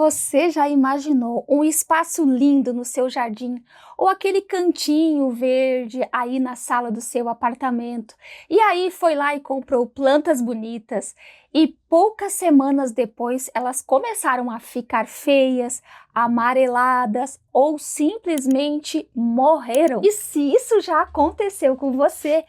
Você já imaginou um espaço lindo no seu jardim ou aquele cantinho verde aí na sala do seu apartamento? E aí foi lá e comprou plantas bonitas e poucas semanas depois elas começaram a ficar feias, amareladas ou simplesmente morreram. E se isso já aconteceu com você,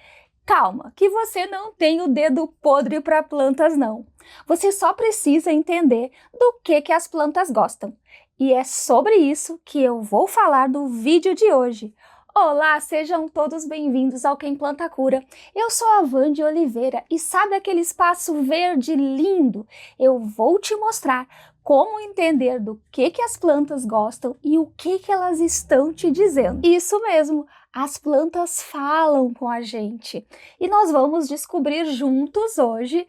calma, que você não tem o dedo podre para plantas não. Você só precisa entender do que as plantas gostam. E é sobre isso que eu vou falar no vídeo de hoje. Olá, sejam todos bem-vindos ao Quem Planta Cura. Eu sou a Vande Oliveira e sabe aquele espaço verde lindo? Eu vou te mostrar como entender do que as plantas gostam e o que elas estão te dizendo. Isso mesmo! As plantas falam com a gente e nós vamos descobrir juntos hoje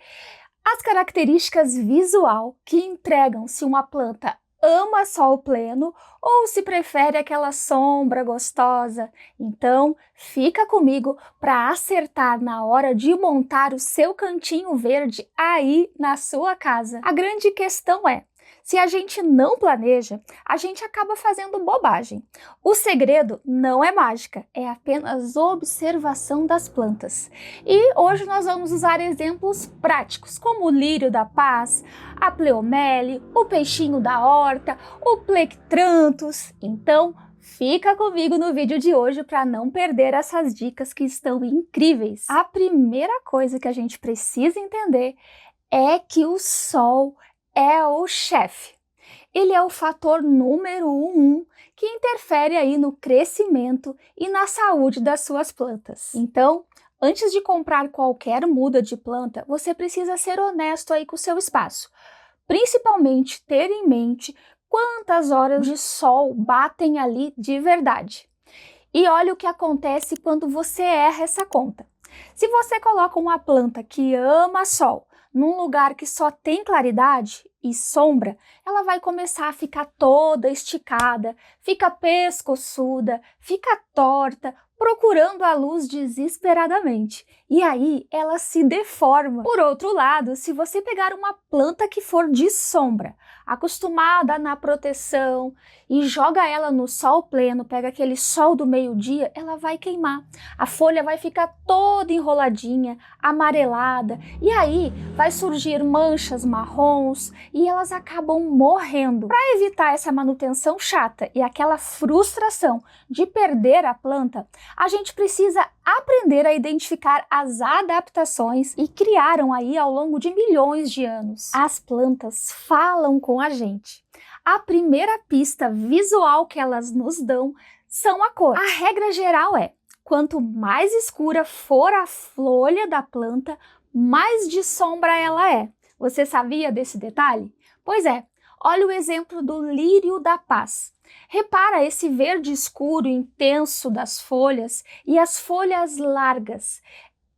as características visual que entregam se uma planta ama sol pleno ou se prefere aquela sombra gostosa. Então, fica comigo para acertar na hora de montar o seu cantinho verde aí na sua casa. A grande questão é, se a gente não planeja, a gente acaba fazendo bobagem. O segredo não é mágica, é apenas observação das plantas. E hoje nós vamos usar exemplos práticos, como o lírio da paz, a pleomele, o peixinho da horta, o plectranthus. Então, fica comigo no vídeo de hoje para não perder essas dicas que estão incríveis. A primeira coisa que a gente precisa entender é que o sol é o chefe. Ele é o fator número um que interfere aí no crescimento e na saúde das suas plantas. Então, antes de comprar qualquer muda de planta, você precisa ser honesto aí com o seu espaço. Principalmente ter em mente quantas horas de sol batem ali de verdade. E olha o que acontece quando você erra essa conta. Se você coloca uma planta que ama sol num lugar que só tem claridade e sombra, ela vai começar a ficar toda esticada, fica pescoçuda, fica torta, procurando a luz desesperadamente. E aí ela se deforma. Por outro lado, se você pegar uma planta que for de sombra, acostumada na proteção, e joga ela no sol pleno, pega aquele sol do meio-dia, ela vai queimar. A folha vai ficar toda enroladinha, amarelada, e aí vai surgir manchas marrons e elas acabam morrendo. Para evitar essa manutenção chata e aquela frustração de perder a planta, a gente precisa aprender a identificar as adaptações que criaram aí ao longo de milhões de anos. As plantas falam com a gente. A primeira pista visual que elas nos dão são a cor. A regra geral é, quanto mais escura for a folha da planta, mais de sombra ela é. Você sabia desse detalhe? Pois é, olha o exemplo do lírio da paz. Repara esse verde escuro intenso das folhas e as folhas largas.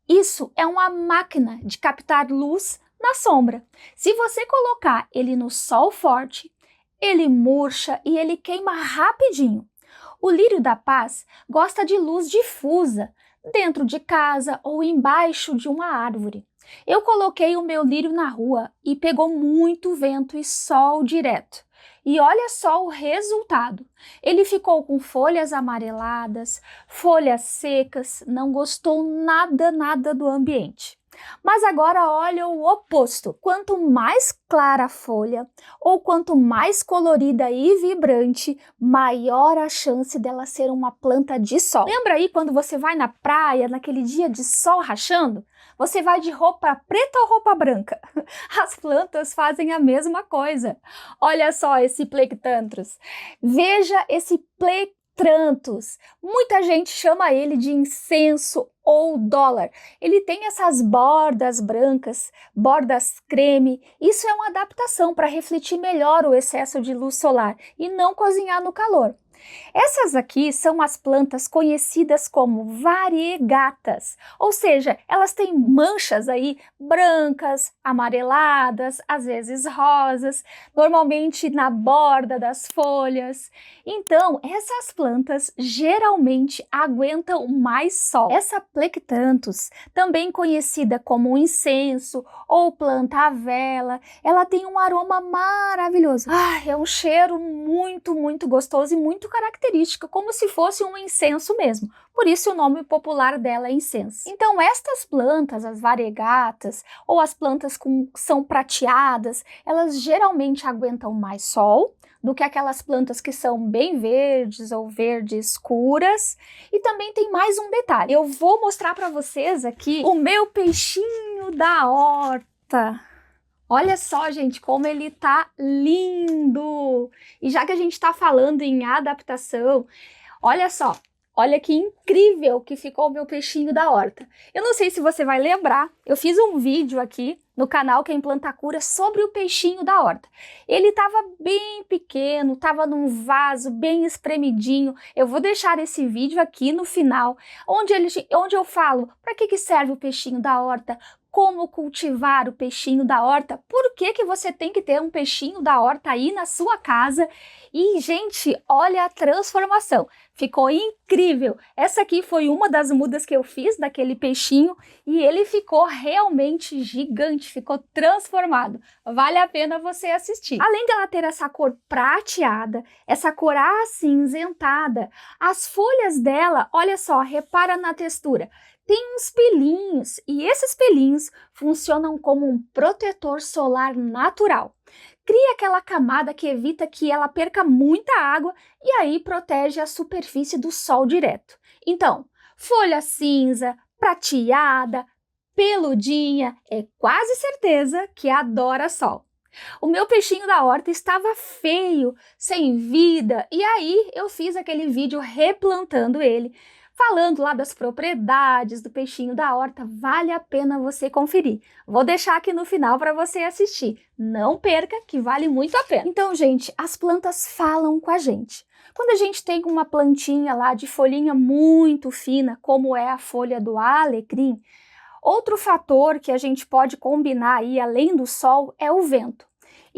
Isso é uma máquina de captar luz na sombra. Se você colocar ele no sol forte, ele murcha e ele queima rapidinho. O lírio da paz gosta de luz difusa, dentro de casa ou embaixo de uma árvore. Eu coloquei o meu lírio na rua e pegou muito vento e sol direto. E olha só o resultado. Ele ficou com folhas amareladas, folhas secas, não gostou nada do ambiente. Mas agora olha o oposto. Quanto mais clara a folha, ou quanto mais colorida e vibrante, maior a chance dela ser uma planta de sol. Lembra aí quando você vai na praia, naquele dia de sol rachando? Você vai de roupa preta ou roupa branca? As plantas fazem a mesma coisa. Olha só esse plectranthus. Veja esse plectranthus. Muita gente chama ele de incenso ou dólar. Ele tem essas bordas brancas, bordas creme. Isso é uma adaptação para refletir melhor o excesso de luz solar e não cozinhar no calor. Essas aqui são as plantas conhecidas como variegatas, ou seja, elas têm manchas aí brancas, amareladas, às vezes rosas, normalmente na borda das folhas. Então, essas plantas geralmente aguentam mais sol. Essa Plectranthus, também conhecida como incenso ou planta à vela, ela tem um aroma maravilhoso. É um cheiro muito gostoso e muito característico, como se fosse um incenso mesmo. Por isso o nome popular dela é incenso. Então estas plantas, as variegatas, ou as plantas que são prateadas, elas geralmente aguentam mais sol do que aquelas plantas que são bem verdes ou verde escuras. E também tem mais um detalhe. Eu vou mostrar para vocês aqui o meu peixinho da horta. Olha só, gente, como ele tá lindo! E já que a gente tá falando em adaptação, olha só, olha que incrível que ficou o meu peixinho da horta. Eu não sei se você vai lembrar, eu fiz um vídeo aqui no canal Quem Planta Cura sobre o peixinho da horta. Ele estava bem pequeno, estava num vaso bem espremidinho. Eu vou deixar esse vídeo aqui no final, onde eu falo para que serve o peixinho da horta, como cultivar o peixinho da horta, por que você tem que ter um peixinho da horta aí na sua casa. E, gente, olha a transformação. Ficou incrível. Essa aqui foi uma das mudas que eu fiz daquele peixinho e ele ficou realmente gigante, ficou transformado. Vale a pena você assistir. Além dela ter essa cor prateada, essa cor acinzentada, as folhas dela, olha só, repara na textura. Tem uns pelinhos e esses pelinhos funcionam como um protetor solar natural. Cria aquela camada que evita que ela perca muita água e aí protege a superfície do sol direto. Então, folha cinza, prateada, peludinha, é quase certeza que adora sol. O meu peixinho da horta estava feio, sem vida, e aí eu fiz aquele vídeo replantando ele, falando lá das propriedades do peixinho da horta. Vale a pena você conferir. Vou deixar aqui no final para você assistir. Não perca, que vale muito a pena. Então, gente, as plantas falam com a gente. Quando a gente tem uma plantinha lá de folhinha muito fina, como é a folha do alecrim, outro fator que a gente pode combinar aí, além do sol, é o vento.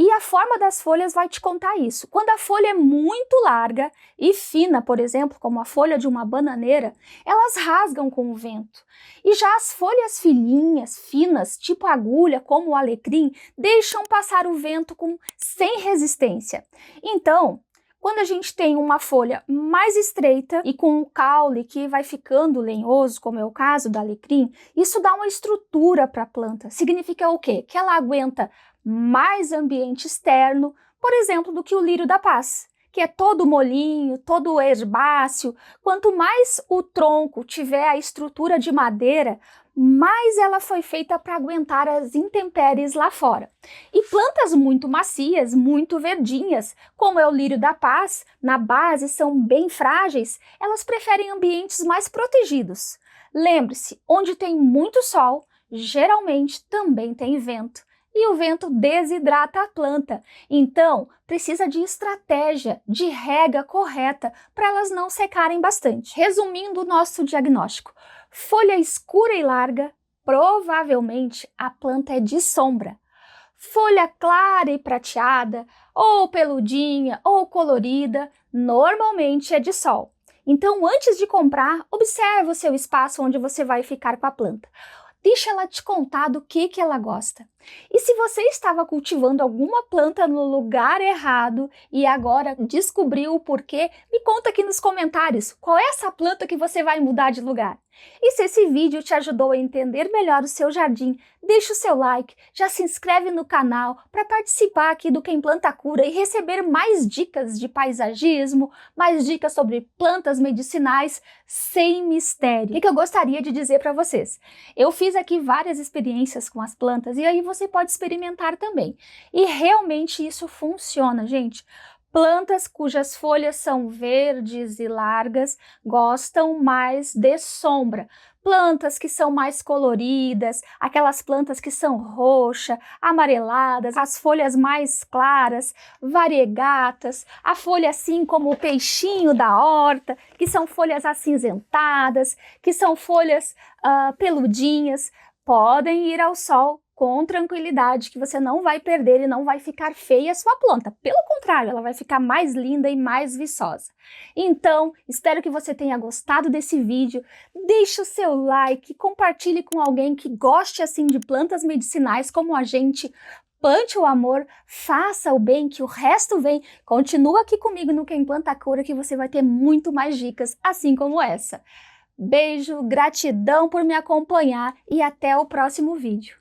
E a forma das folhas vai te contar isso. Quando a folha é muito larga e fina, por exemplo, como a folha de uma bananeira, elas rasgam com o vento. E já as folhas fininhas, finas, tipo agulha, como o alecrim, deixam passar o vento sem resistência. Então, quando a gente tem uma folha mais estreita e com um caule que vai ficando lenhoso, como é o caso do alecrim, isso dá uma estrutura para a planta. Significa o quê? Que ela aguenta mais ambiente externo, por exemplo, do que o lírio da paz, que é todo molinho, todo herbáceo. Quanto mais o tronco tiver a estrutura de madeira, mais ela foi feita para aguentar as intempéries lá fora. E plantas muito macias, muito verdinhas, como é o lírio da paz, na base são bem frágeis, elas preferem ambientes mais protegidos. Lembre-se, onde tem muito sol, geralmente também tem vento. E o vento desidrata a planta, então precisa de estratégia, de rega correta para elas não secarem bastante. Resumindo o nosso diagnóstico, folha escura e larga, provavelmente a planta é de sombra. Folha clara e prateada, ou peludinha, ou colorida, normalmente é de sol. Então, antes de comprar, observe o seu espaço onde você vai ficar com a planta. Deixa ela te contar do que ela gosta. E se você estava cultivando alguma planta no lugar errado e agora descobriu o porquê, me conta aqui nos comentários qual é essa planta que você vai mudar de lugar. E se esse vídeo te ajudou a entender melhor o seu jardim, deixa o seu like, já se inscreve no canal para participar aqui do Quem Planta Cura e receber mais dicas de paisagismo, mais dicas sobre plantas medicinais sem mistério. O que eu gostaria de dizer para vocês? Eu fiz aqui várias experiências com as plantas e aí você pode experimentar também. E realmente isso funciona, gente. Plantas cujas folhas são verdes e largas gostam mais de sombra. Plantas que são mais coloridas, aquelas plantas que são roxas, amareladas, as folhas mais claras, variegatas, a folha assim como o peixinho da horta, que são folhas acinzentadas, que são folhas peludinhas, podem ir ao sol com tranquilidade, que você não vai perder e não vai ficar feia a sua planta. Pelo contrário, ela vai ficar mais linda e mais viçosa. Então, espero que você tenha gostado desse vídeo. Deixe o seu like, compartilhe com alguém que goste assim de plantas medicinais como a gente. Plante o amor, faça o bem, que o resto vem. Continua aqui comigo no Quem Planta Cura, que você vai ter muito mais dicas assim como essa. Beijo, gratidão por me acompanhar e até o próximo vídeo.